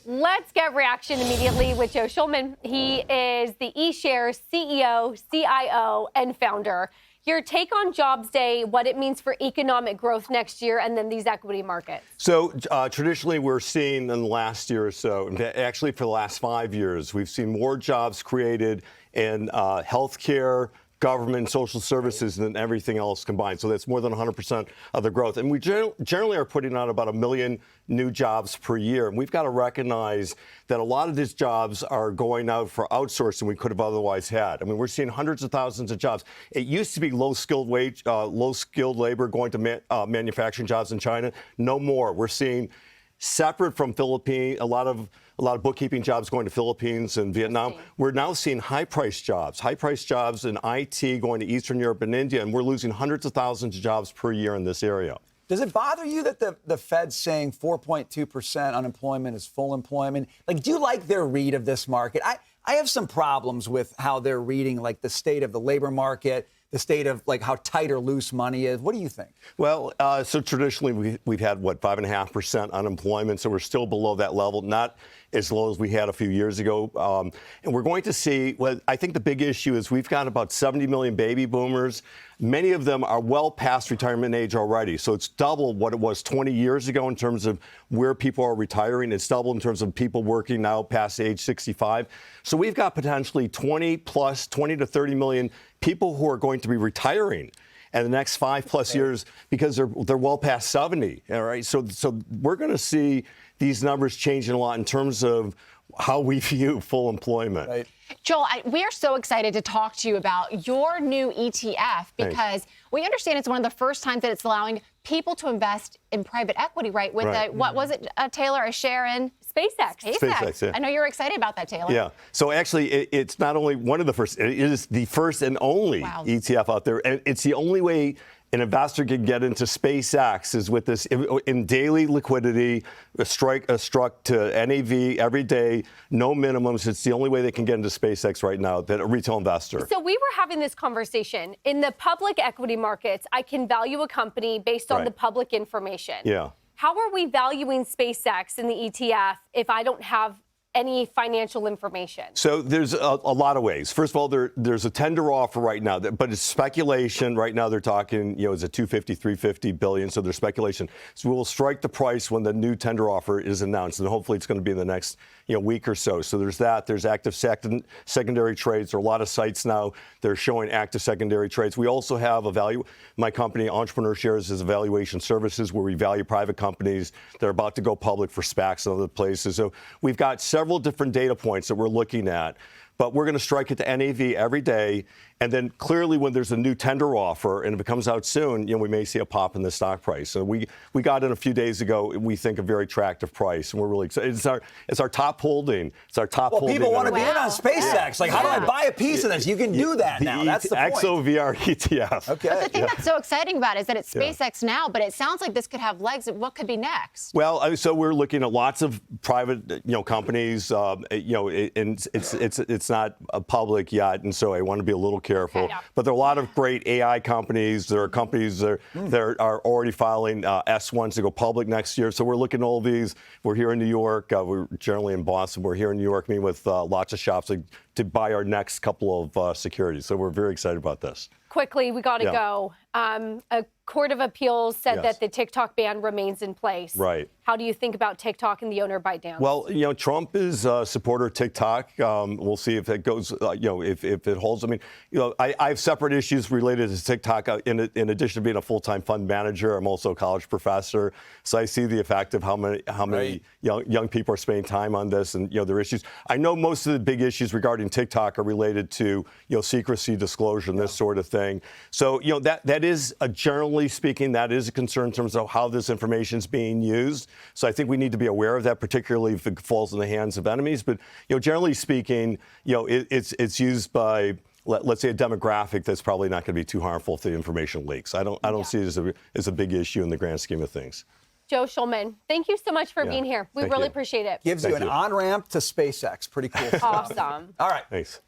Let's get reaction immediately with Joe Shulman. He is the ERShares CEO, CIO, and founder. Your take on Jobs Day, what it means for economic growth next year, and then these equity markets. So traditionally, we're seeing in the last year or so, actually for the last 5 years, we've seen more jobs created in healthcare, government, social services than everything else combined. So that's more than 100% of the growth. And we generally are putting out about 1 million new jobs per year. And we've got to recognize that a lot of these jobs are going out for outsourcing we could have otherwise had. I mean, we're seeing hundreds of thousands of jobs. It used to be low-skilled labor going to manufacturing jobs in China. No more. We're seeing separate from Philippines, a lot of bookkeeping jobs going to Philippines and Vietnam. We're now seeing high-priced jobs in IT going to Eastern Europe and India, and we're losing hundreds of thousands of jobs per year in this area. Does it bother you that the Fed's saying 4.2% unemployment is full employment? Like, do you like their read of this market? I have some problems with how they're reading, like, the state of the labor market, the state of, like, how tight or loose money is. What do you think? Well, so traditionally we've had, 5.5% unemployment, so we're still below that level, not as low as we had a few years ago. And we're going to see, well, I think the big issue is we've got about 70 million baby boomers. Many of them are well past retirement age already. So it's double what it was 20 years ago in terms of where people are retiring. It's double in terms of people working now past age 65. So we've got potentially 20 to 30 million people who are going to be retiring in the next 5+ years because they're well past 70. All right. So we're going to see these numbers changing a lot in terms of how we view full employment. Right. Joel, we are so excited to talk to you about your new ETF because we understand it's one of the first times that it's allowing people to invest in private equity, right? With what was it, Taylor, a share in SpaceX. SpaceX, yeah. I know you're excited about that, Taylor. Yeah. So actually, it's not only one of the first, it is the first and only ETF out there. And it's the only way an investor can get into SpaceX is with this in daily liquidity, struck to NAV every day, no minimums. It's the only way they can get into SpaceX right now, that a retail investor. So we were having this conversation. In the public equity markets, I can value a company based on the public information. Yeah. How are we valuing SpaceX in the ETF if I don't have any financial information? So there's a lot of ways. First of all, there's a tender offer right now, but it's speculation. Right now they're talking, it's a 250, 350 billion. So there's speculation. So we'll strike the price when the new tender offer is announced, and hopefully it's going to be in the next week or so. So there's that. There's active secondary trades. There are a lot of sites now that are showing active secondary trades. We also have my company, ERShares, is evaluation services where we value private companies that are about to go public for SPACs and other places. So we've got several different data points that we're looking at, but we're going to strike it to NAV every day. And then clearly when there's a new tender offer and if it comes out soon, we may see a pop in the stock price. So we got it a few days ago. We think a very attractive price, and we're really excited. It's our top holding. It's our top holding. Well, people want to be in on SpaceX. Like, how do I buy a piece of this? You can do that now. That's the point. XOVR ETF. Okay. But the thing that's so exciting about it is that it's SpaceX now, but it sounds like this could have legs. What could be next? Well, so we're looking at lots of private, companies. And it's not public yet, and so I want to be a little careful. Okay. But there are a lot of great AI companies. There are companies that are already filing S1s to go public next year. So we're looking at all these. We're here in New York. We're generally in Boston. We're here in New York meeting with lots of shops to buy our next couple of securities. So we're very excited about this. Quickly, we got to go. A court of appeals said that the TikTok ban remains in place. Right. How do you think about TikTok and the owner ByteDance? Well, Trump is a supporter of TikTok. We'll see if it goes, if it holds. I mean, I have separate issues related to TikTok. In addition to being a full-time fund manager, I'm also a college professor. So I see the effect of how many young people are spending time on this and, their issues. I know most of the big issues regarding TikTok are related to, secrecy, disclosure, and this sort of thing. So, that is, generally speaking, that is a concern in terms of how this information is being used. So I think we need to be aware of that, particularly if it falls in the hands of enemies. But, generally speaking, it's used by, let's say, a demographic that's probably not going to be too harmful if the information leaks. I don't see it as a big issue in the grand scheme of things. Joe Shulman, thank you so much for being here. We really appreciate it. Gives you an on-ramp to SpaceX. Pretty cool stuff. Awesome. All right. Thanks.